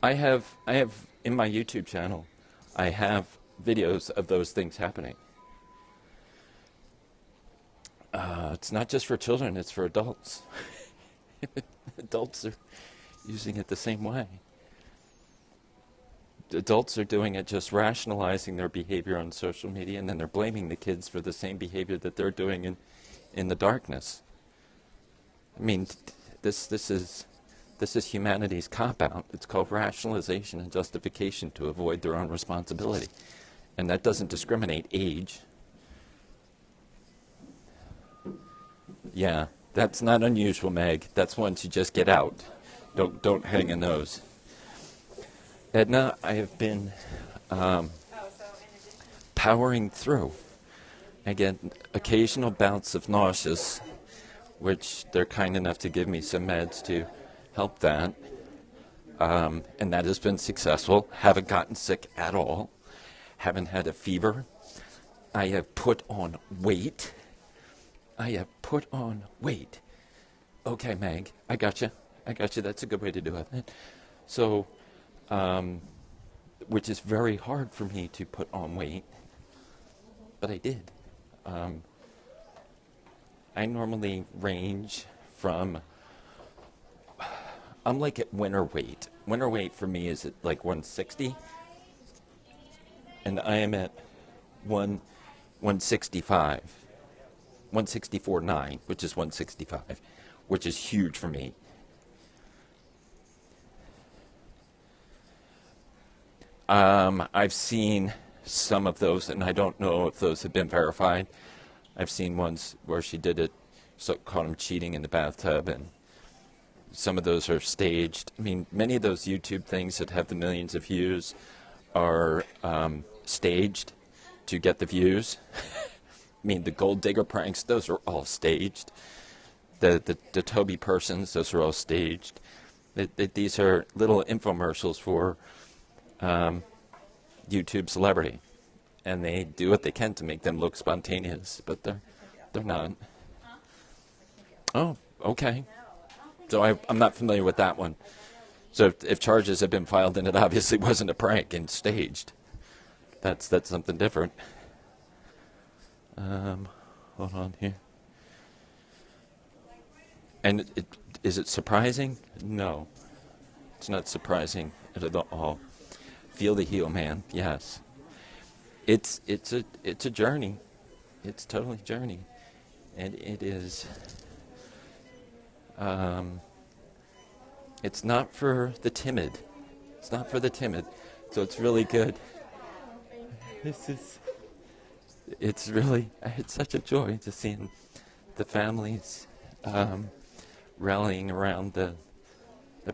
I have in my YouTube channel, I have videos of those things happening. It's not just for children, it's for adults. Adults are using it the same way. Adults are doing it, just rationalizing their behavior on social media, and then they're blaming the kids for the same behavior that they're doing in the darkness. I mean, this is humanity's cop-out. It's called rationalization and justification to avoid their own responsibility. And that doesn't discriminate age. Yeah, that's not unusual, Meg. That's once you just get out. Don't hang a nose. Edna, I have been powering through. I get occasional bouts of nauseous, which they're kind enough to give me some meds to help that. And that has been successful. Haven't gotten sick at all. Haven't had a fever. I have put on weight. Okay, Meg, I got you. That's a good way to do it. So, which is very hard for me to put on weight, but I did. I normally range from, I'm like at winter weight. Winter weight for me is at like 160, and I am at 165. 164.9, which is 165, which is huge for me. I've seen some of those, and I don't know if those have been verified. I've seen ones where she did it, so caught him cheating in the bathtub, and some of those are staged. I mean, many of those YouTube things that have the millions of views are staged to get the views. I mean, the gold digger pranks, those are all staged. The Toby Persons, those are all staged. These are little infomercials for YouTube celebrity. And they do what they can to make them look spontaneous, but they're not. Oh, okay. So I'm not familiar with that one. So if charges have been filed, then it obviously wasn't a prank and staged. That's something different. Hold on here. And is it surprising? No, it's not surprising at all. Feel the heel, man. Yes, it's a journey. It's totally a journey, and it is. It's not for the timid. It's not for the timid. So it's really good. It's such a joy to see the families rallying around the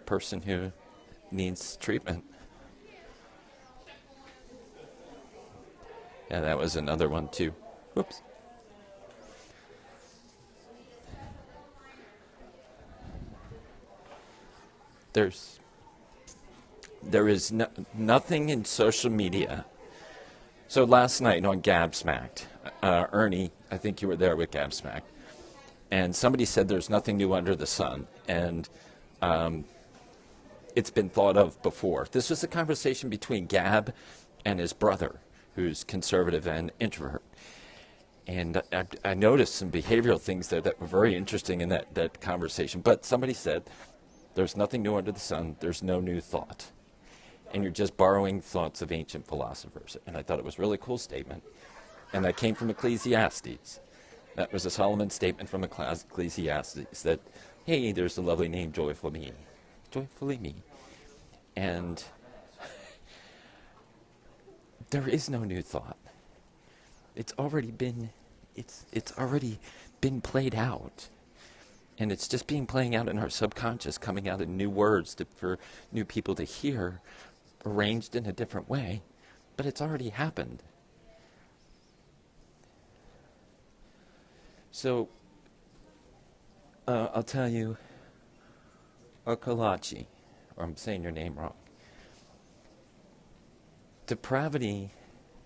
person who needs treatment. Yeah, that was another one too. Whoops. There is nothing in social media. So last night on Gabsmacked, Ernie, I think you were there with Gabsmacked, and somebody said there's nothing new under the sun, and it's been thought of before. This was a conversation between Gab and his brother, who's conservative and introvert. And I noticed some behavioral things there that were very interesting in that conversation. But somebody said, there's nothing new under the sun, there's no new thought. And you're just borrowing thoughts of ancient philosophers. And I thought it was a really cool statement. And that came from Ecclesiastes. That was a Solomon statement from Ecclesiastes that, hey, there's the lovely name Joyfully Me. And there is no new thought. It's already been played out. And it's just playing out in our subconscious, coming out in new words for new people to hear, arranged in a different way, but it's already happened. So, I'll tell you, Okalachi, or I'm saying your name wrong. Depravity,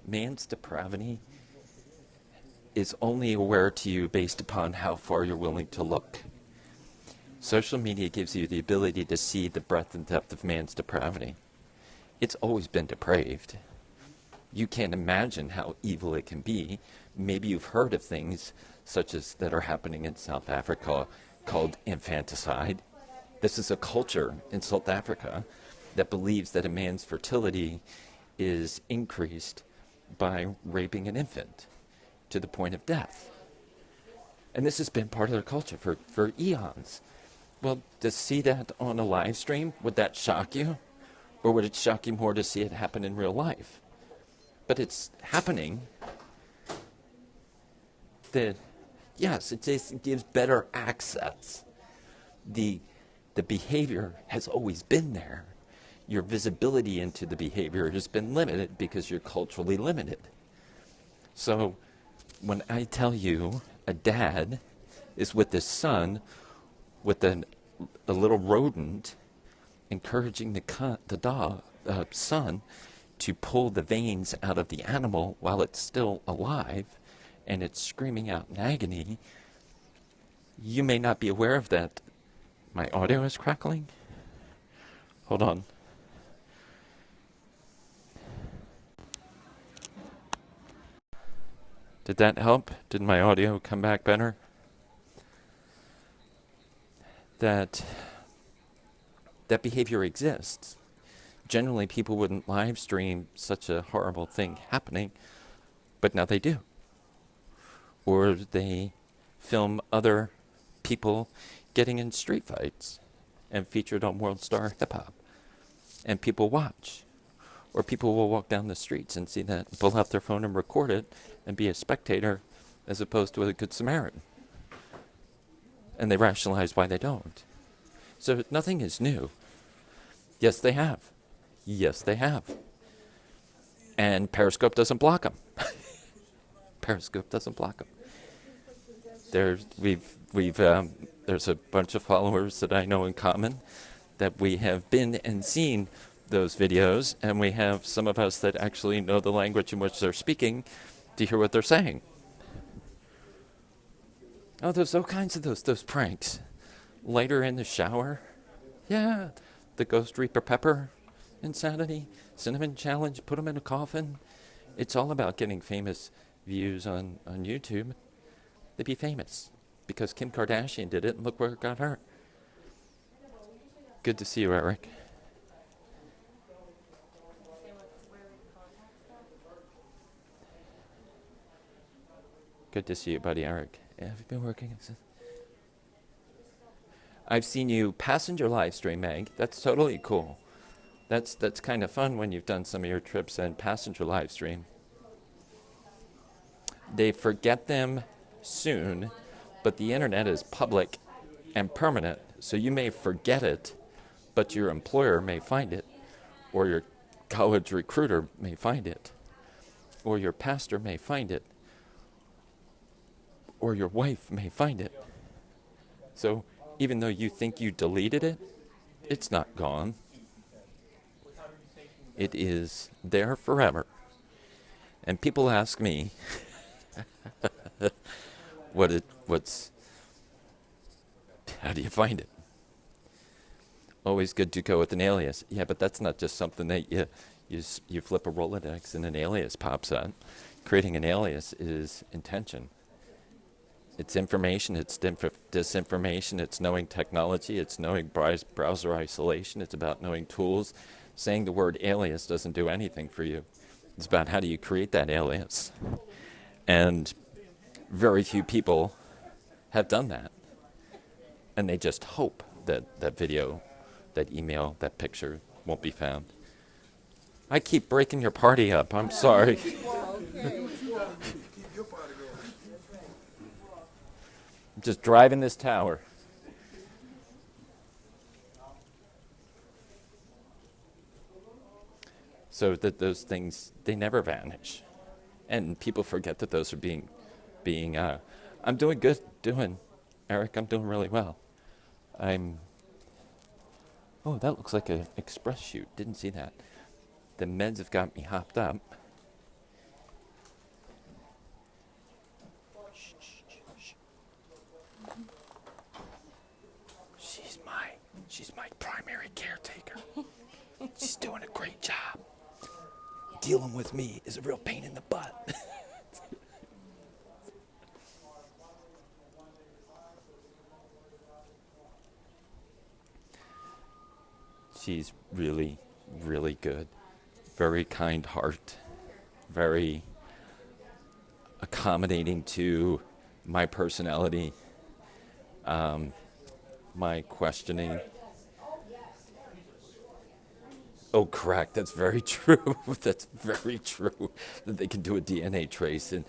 man's depravity, is only aware to you based upon how far you're willing to look. Social media gives you the ability to see the breadth and depth of man's depravity. it's always been depraved. You can't imagine how evil it can be. Maybe you've heard of things such as that are happening in South Africa called infanticide. This is a culture in South Africa that believes that a man's fertility is increased by raping an infant to the point of death. And this has been part of their culture for eons. Well, to see that on a live stream, would that shock you? Or would it shock you more to see it happen in real life? But it's happening. Yes, it just gives better access. The behavior has always been there. Your visibility into the behavior has been limited because you're culturally limited. So when I tell you a dad is with his son with a little rodent encouraging the son to pull the veins out of the animal while it's still alive and it's screaming out in agony, you may not be aware of that. My audio is crackling. Hold on. Did that help? Did my audio come back better? That behavior exists. Generally, people wouldn't live stream such a horrible thing happening, but now they do. Or they film other people getting in street fights and featured on World Star Hip Hop, and people watch. Or people will walk down the streets and see that, pull out their phone and record it and be a spectator as opposed to a good Samaritan. And they rationalize why they don't. So nothing is new. Yes, they have. Yes, they have. And Periscope doesn't block them. Periscope doesn't block them. There's a bunch of followers that I know in common that we have been and seen those videos, and we have some of us that actually know the language in which they're speaking to hear what they're saying. Oh, there's all kinds of those pranks. Lighter in the shower. Yeah. The Ghost Reaper Pepper insanity. Cinnamon challenge. Put them in a coffin. It's all about getting famous views on YouTube. They'd be famous because Kim Kardashian did it, and look where it got her. Good to see you, Eric. Good to see you, buddy, Eric. Yeah, have you been working? I've seen you passenger live stream, Meg. That's totally cool. That's kind of fun when you've done some of your trips and passenger live stream. They forget them soon, but the internet is public and permanent, so you may forget it, but your employer may find it, or your college recruiter may find it, or your pastor may find it, or your wife may find it. So even though you think you deleted it, it's not gone. It is there forever. And people ask me how do you find it? Always good to go with an alias. Yeah, but that's not just something that you flip a Rolodex and an alias pops up. Creating an alias is intention. It's information, it's disinformation, it's knowing technology, it's knowing browser isolation, it's about knowing tools. Saying the word alias doesn't do anything for you. It's about how do you create that alias. And very few people have done that. And they just hope that that video, that email, that picture won't be found. I keep breaking your party up, I'm sorry. Just driving this tower. So that those things, they never vanish. And people forget that those are being I'm doing good, Eric, I'm doing really well. Oh, that looks like an express shoot, didn't see that. The meds have got me hopped up. She's my primary caretaker. She's doing a great job. Dealing with me is a real pain in the butt. She's really, really good. Very kind heart. Very accommodating to my personality, my questioning. Oh, correct. That's very true. That's very true. That they can do a DNA trace and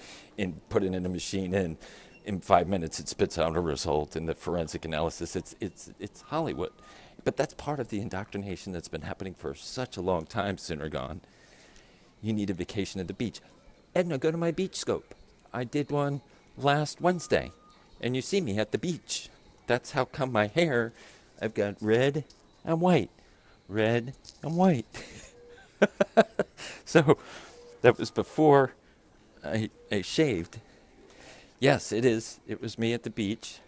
put it in a machine, and in 5 minutes it spits out a result in the forensic analysis. It's Hollywood. But that's part of the indoctrination that's been happening for such a long time, Synergon. You need a vacation at the beach. Edna, go to my beach scope. I did one last Wednesday, and you see me at the beach. That's how come my hair, I've got red and white. Red and white. So that was before I shaved. Yes, it is. It was me at the beach.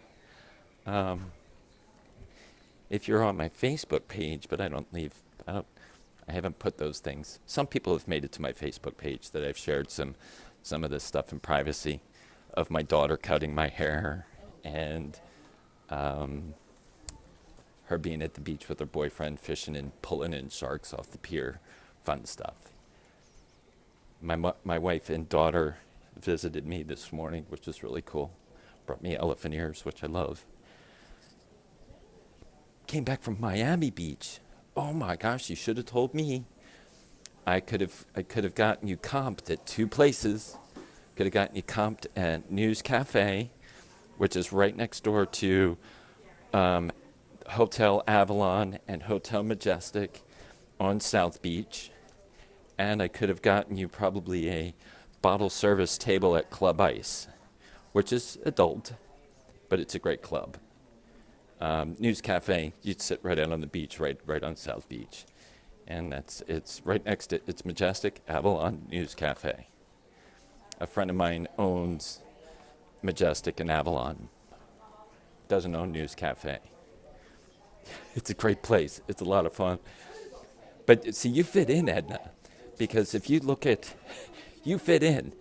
If you're on my Facebook page, but I haven't put those things. Some people have made it to my Facebook page that I've shared some of this stuff in privacy of my daughter cutting my hair and her being at the beach with her boyfriend fishing and pulling in sharks off the pier. Fun stuff. My wife and daughter visited me this morning, which was really cool. Brought me elephant ears, which I love. Came back from Miami Beach. Oh my gosh, you should have told me. I could have gotten you comped at two places. Could have gotten you comped at News Cafe, which is right next door to Hotel Avalon and Hotel Majestic on South Beach. And I could have gotten you probably a bottle service table at Club Ice, which is adult, but it's a great club. News Cafe, you'd sit right out on the beach, right on South Beach. And it's right next to, it's Majestic, Avalon, News Cafe. A friend of mine owns Majestic and Avalon. Doesn't own News Cafe. It's a great place. It's a lot of fun. But see, you fit in, Edna, because if you look at, you fit in,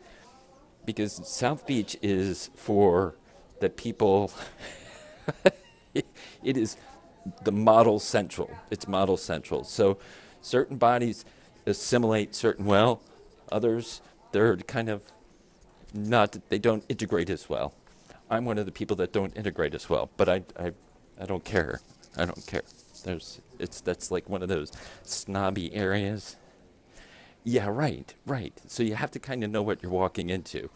because South Beach is for the people, it is the model central. It's model central. So certain bodies assimilate certain well, others, they're kind of not, they don't integrate as well. I'm one of the people that don't integrate as well, but I don't care. I don't care. That's like one of those snobby areas. Yeah, right. So you have to kind of know what you're walking into.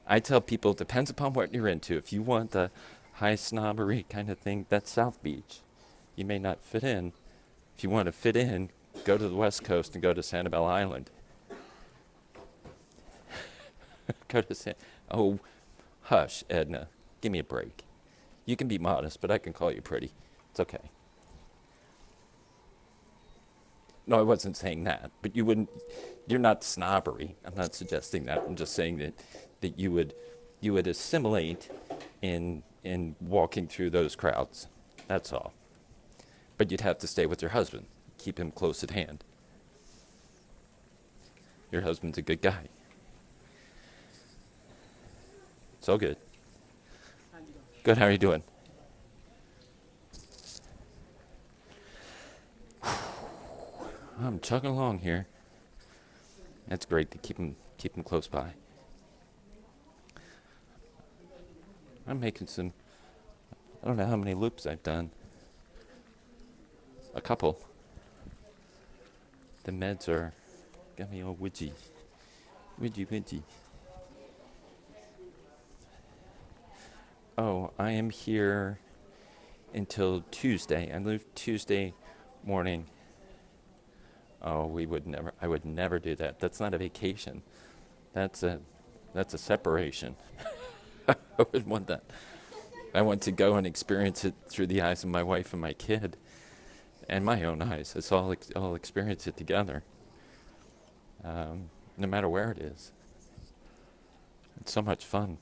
I tell people, it depends upon what you're into. If you want the high snobbery kind of thing, that's South Beach. You may not fit in. If you want to fit in, go to the West Coast and go to Sanibel Island. Oh, hush, Edna. Give me a break. You can be modest, but I can call you pretty. It's okay. No, I wasn't saying that, but you're not snobbery. I'm not suggesting that. I'm just saying that you would assimilate in walking through those crowds. That's all. But you'd have to stay with your husband. Keep him close at hand. Your husband's a good guy. It's all good. Good, how are you doing? I'm chugging along here. That's great to keep him close by. I'm making some, I don't know how many loops I've done. A couple. The meds are, got me all widgy. Widgy. Oh, I am here until Tuesday. I leave Tuesday morning. Oh, I would never do that. That's not a vacation. That's a separation. I wouldn't want that. I want to go and experience it through the eyes of my wife and my kid, and my own eyes. Let's all experience it together, no matter where it is. It's so much fun.